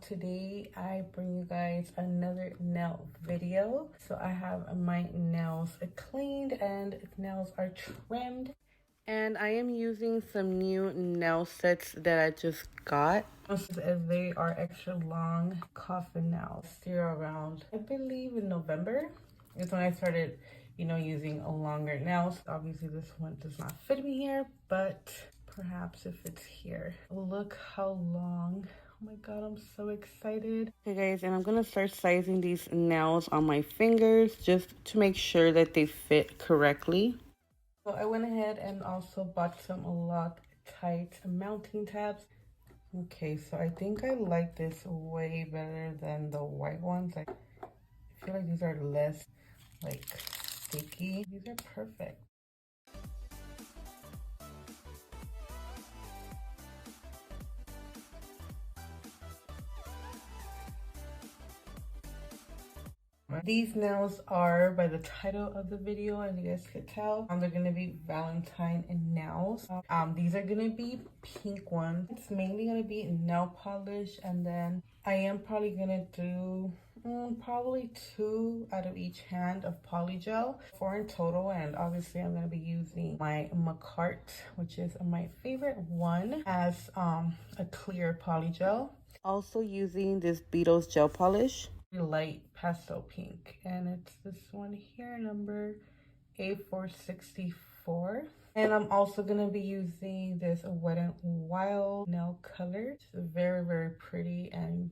today I bring you guys another nail video. So I have my nails cleaned and nails are trimmed. And I am using some new nail sets that I just got. As they are extra long coffin nails. They're around, I believe in November is when I started, using longer nails. Obviously this one does not fit me here, but perhaps if it's here. Look how long. Oh my god, I'm so excited. Okay guys, and I'm gonna start sizing these nails on my fingers just to make sure that they fit correctly. So I went ahead and also bought some Loctite mounting tabs. Okay, so I think I like this way better than the white ones. I feel like these are less like sticky. These are perfect. These nails are, by the title of the video, as you guys could tell, they're gonna be Valentine nails. These are gonna be pink ones. It's mainly gonna be nail polish, and then I am probably gonna do probably 2 out of each hand of Polygel, 4 in total. And obviously I'm gonna be using my McCart, which is my favorite one, as a clear Polygel. Also using this Beetles gel polish, light pastel pink, and it's this one here, number A464. And I'm also gonna be using this Wet n Wild nail color. It's very pretty and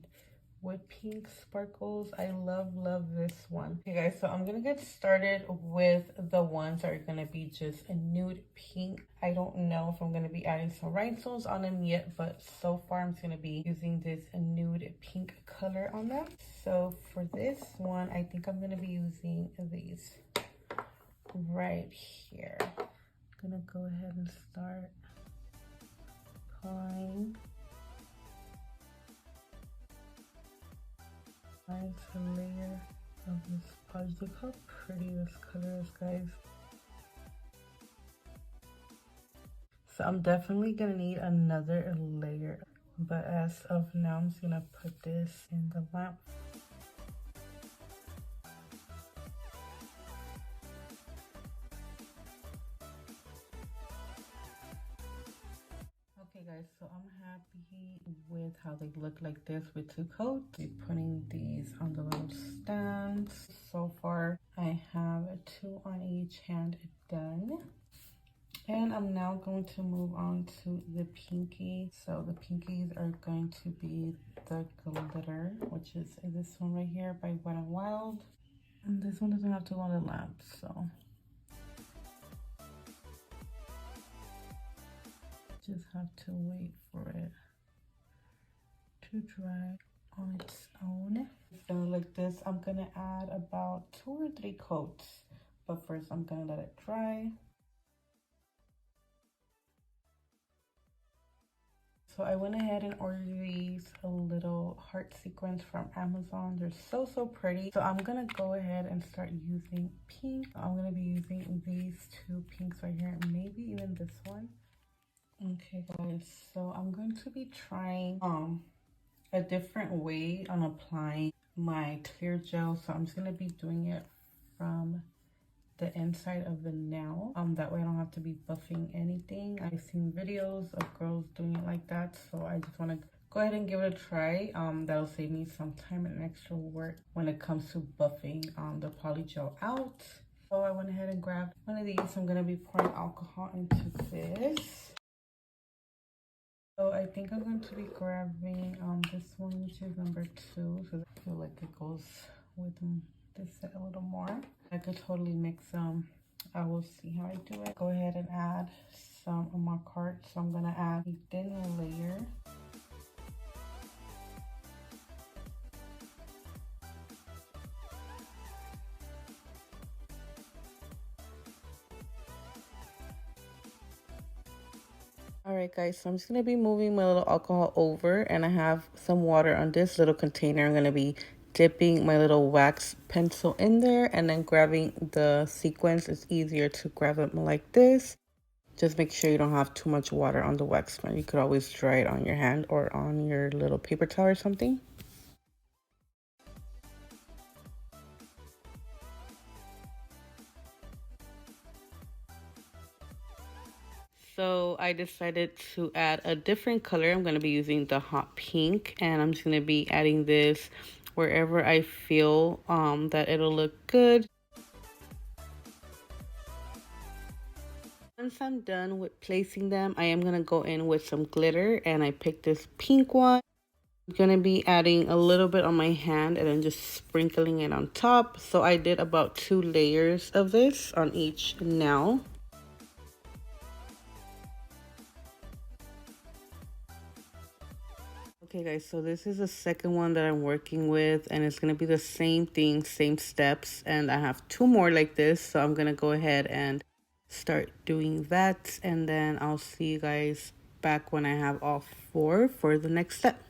with pink sparkles. I love this one. Okay guys, so I'm gonna get started with the ones that are gonna be just a nude pink. I don't know if I'm gonna be adding some rhinestones on them yet, but so far I'm just gonna be using this nude pink color on them. So for this one, I think I'm gonna be using these right here. I'm gonna go ahead and start applying. A layer of this polish. Look how pretty this color is, guys. So I'm definitely gonna need another layer, but as of now I'm just gonna put this in the lamp. Okay guys, so I'm happy with how they look like this with 2 coats. I'll be putting these on the little stands. So far I have 2 on each hand done. And I'm now going to move on to the pinky. So the pinkies are going to be the glitter, which is this one right here by Wet n Wild. And this one doesn't have to go on the lamp, so just have to wait for it to dry on its own. It's gonna look this. I'm gonna add about 2 or 3 coats, but first I'm gonna let it dry. So I went ahead and ordered these little heart sequins from Amazon. They're so pretty. So I'm gonna go ahead and start using pink. I'm gonna be using these 2 pinks right here, maybe even this one. Okay guys, so I'm going to be trying a different way on applying my clear gel. So I'm just gonna be doing it from the inside of the nail. That way I don't have to be buffing anything. I've seen videos of girls doing it like that, so I just want to go ahead and give it a try. That'll save me some time and extra work when it comes to buffing the polygel out. So I went ahead and grabbed one of these. I'm gonna be pouring alcohol into this. So I think I'm going to be grabbing this one, which is number 2, because I feel like it goes with this set a little more. I could totally mix them. I will see how I do it. Go ahead and add some of my cart. So I'm gonna add a thin layer. Alright guys, so I'm just going to be moving my little alcohol over, and I have some water on this little container. I'm going to be dipping my little wax pencil in there and then grabbing the sequins. It's easier to grab them like this. Just make sure you don't have too much water on the wax pen. You could always dry it on your hand or on your little paper towel or something. So I decided to add a different color. I'm going to be using the hot pink, and I'm just going to be adding this wherever I feel that it'll look good. Once I'm done with placing them, I am going to go in with some glitter, and I picked this pink one. I'm going to be adding a little bit on my hand and then just sprinkling it on top. So I did about 2 layers of this on each nail. Okay guys, so this is the second one that I'm working with, and it's going to be the same thing, same steps, and I have 2 more like this. So I'm going to go ahead and start doing that, and then I'll see you guys back when I have all 4 for the next step.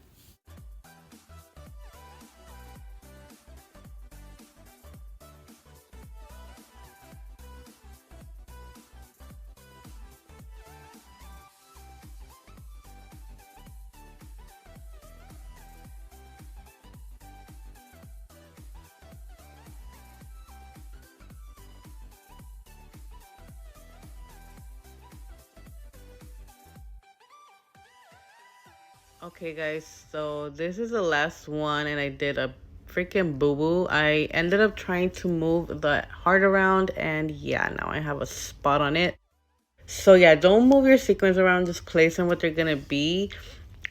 Okay guys, so this is the last one, and I did a freaking boo-boo. I ended up trying to move the heart around, and yeah, now I have a spot on it. So yeah, don't move your sequins around, just place them what they're gonna be.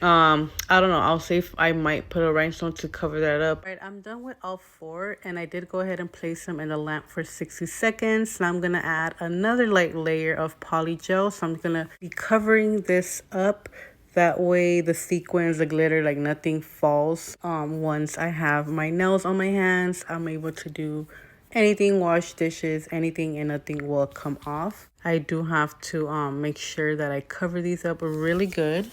I don't know, I'll see if I might put a rhinestone to cover that up. All right, I'm done with all 4, and I did go ahead and place them in the lamp for 60 seconds. Now I'm gonna add another light layer of polygel. So I'm gonna be covering this up. That way the sequins, the glitter, like nothing falls. Once I have my nails on my hands, I'm able to do anything, wash dishes, anything, and nothing will come off. I do have to make sure that I cover these up really good.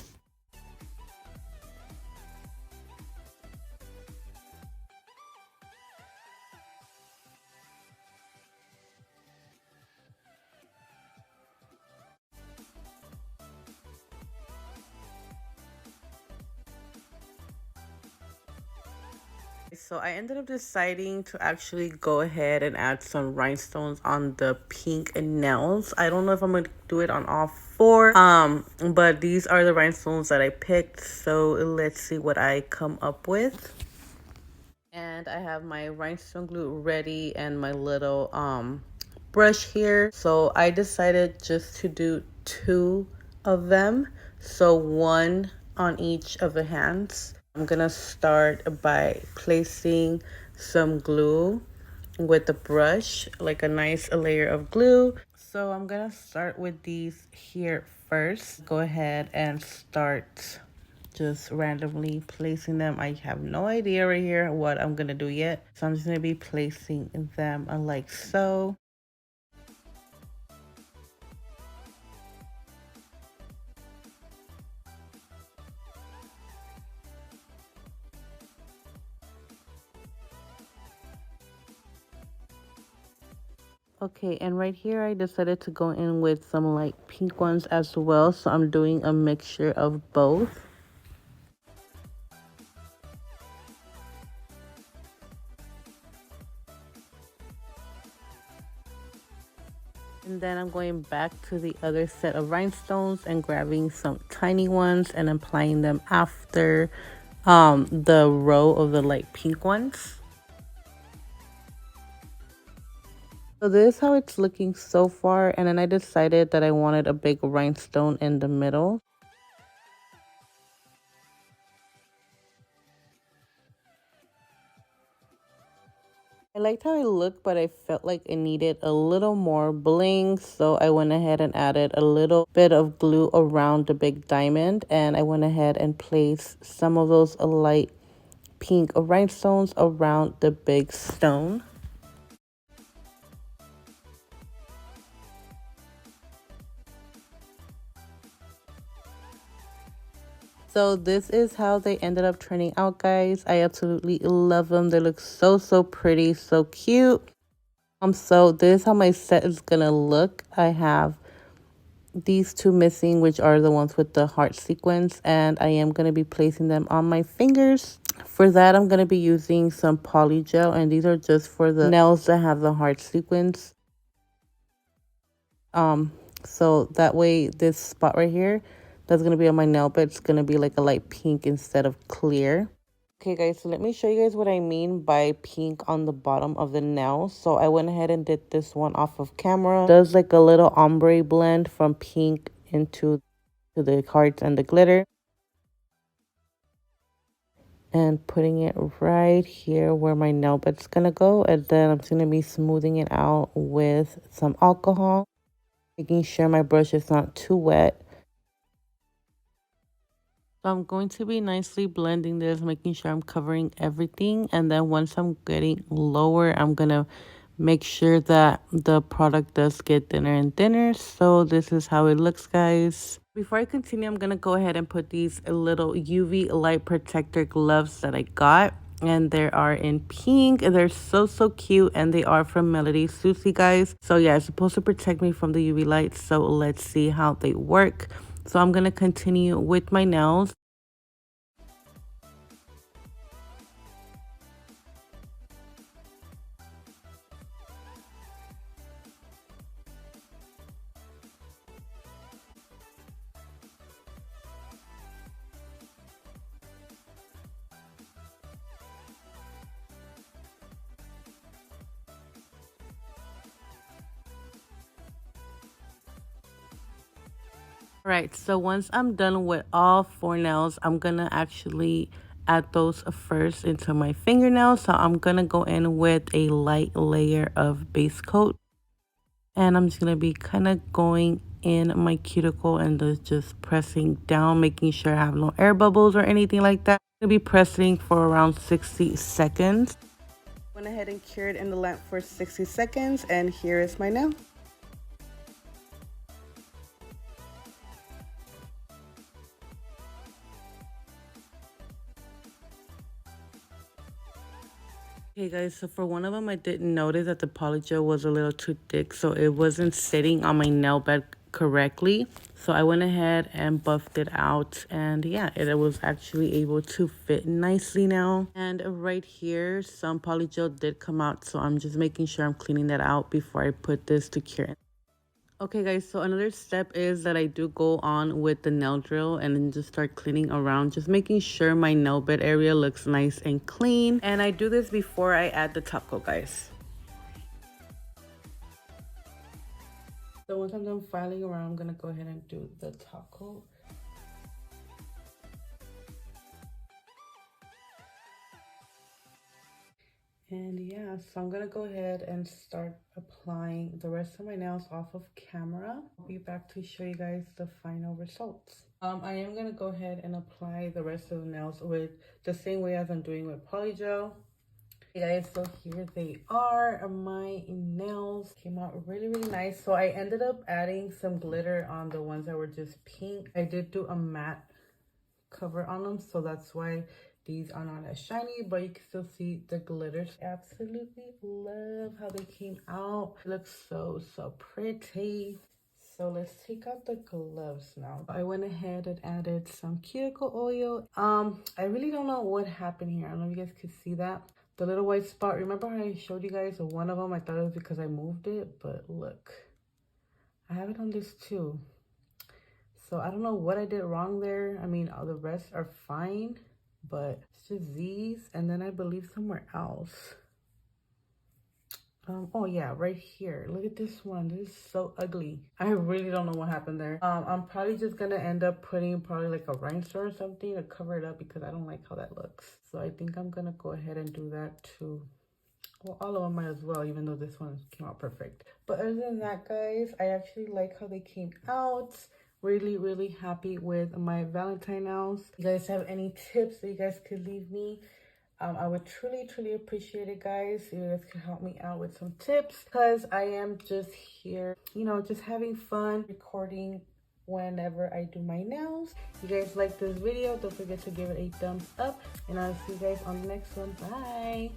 So I ended up deciding to actually go ahead and add some rhinestones on the pink nails. I don't know if I'm gonna do it on all 4, but these are the rhinestones that I picked. So let's see what I come up with. And I have my rhinestone glue ready and my little brush here. So I decided just to do 2 of them, so 1 on each of the hands. I'm gonna start by placing some glue with the brush, like a nice layer of glue. So I'm gonna start with these here first. Go ahead and start just randomly placing them. I have no idea right here what I'm gonna do yet. So I'm just gonna be placing them like so. Okay, and right here I decided to go in with some light pink ones as well. So I'm doing a mixture of both. And then I'm going back to the other set of rhinestones and grabbing some tiny ones and applying them after the row of the light pink ones. So this is how it's looking so far, and then I decided that I wanted a big rhinestone in the middle. I liked how it looked, but I felt like it needed a little more bling, so I went ahead and added a little bit of glue around the big diamond, and I went ahead and placed some of those light pink rhinestones around the big stone. So this is how they ended up turning out, guys. I absolutely love them. They look so, so pretty, so cute. So this is how my set is gonna look. I have these 2 missing, which are the ones with the heart sequence, and I am gonna be placing them on my fingers. For that, I'm gonna be using some polygel, and these are just for the nails that have the heart sequence. So that way, this spot right here that's going to be on my nail bed, it's going to be like a light pink instead of clear. Okay, guys, so let me show you guys what I mean by pink on the bottom of the nail. So I went ahead and did this one off of camera. It does like a little ombre blend from pink into the hearts and the glitter. And putting it right here where my nail bed's gonna go. And then I'm just gonna be smoothing it out with some alcohol, making sure my brush is not too wet. So I'm going to be nicely blending this, making sure I'm covering everything. And then once I'm getting lower, I'm gonna make sure that the product does get thinner and thinner. So this is how it looks, guys. Before I continue, I'm gonna go ahead and put these little UV light protector gloves that I got, and they are in pink. They're so cute, and they are from Melody Susie, guys. So yeah, it's supposed to protect me from the UV light. So let's see how they work. So I'm gonna continue with my nails. Right, so once I'm done with all 4 nails, I'm gonna actually add those first into my fingernails. So I'm gonna go in with a light layer of base coat, and I'm just gonna be kind of going in my cuticle and just pressing down, making sure I have no air bubbles or anything like that. I'm gonna be pressing for around 60 seconds. Went ahead and cured in the lamp for 60 seconds, and here is my nail. Okay guys, so for one of them, I didn't notice that the polygel was a little too thick, so it wasn't sitting on my nail bed correctly. So I went ahead and buffed it out, and yeah, it was actually able to fit nicely now. And right here, some polygel did come out, so I'm just making sure I'm cleaning that out before I put this to cure. Okay guys, so another step is that I do go on with the nail drill and then just start cleaning around, just making sure my nail bed area looks nice and clean. And I do this before I add the top coat, guys. So once I'm done filing around, I'm gonna go ahead and do the top coat. And yeah, so I'm gonna go ahead and start applying the rest of my nails off of camera. I'll be back to show you guys the final results. I am gonna go ahead and apply the rest of the nails with the same way as I'm doing with Polygel. Hey guys, so here they are. My nails came out really nice. So I ended up adding some glitter on the ones that were just pink. I did do a matte cover on them, so that's why these are not as shiny, but you can still see the glitters. Absolutely love how they came out. It looks so pretty. So let's take out the gloves now. I went ahead and added some cuticle oil. I really don't know what happened here. I don't know if you guys could see that. The little white spot, remember how I showed you guys one of them? I thought it was because I moved it, but look, I have it on this too. So I don't know what I did wrong there. I mean, all the rest are fine, but it's just these, and then I believe somewhere else. Oh yeah, right here. Look at this one. This is so ugly. I really don't know what happened there. I'm probably just gonna end up putting probably like a rhinestone or something to cover it up because I don't like how that looks. So I think I'm gonna go ahead and do that too. Well, all of them might as well, even though this one came out perfect. But other than that, guys, I actually like how they came out. Really happy with my Valentine nails. If you guys have any tips that you guys could leave me, I would truly appreciate it, guys. You guys could help me out with some tips because I am just here, you know, just having fun recording whenever I do my nails. If you guys like this video, don't forget to give it a thumbs up, and I'll see you guys on the next one. Bye.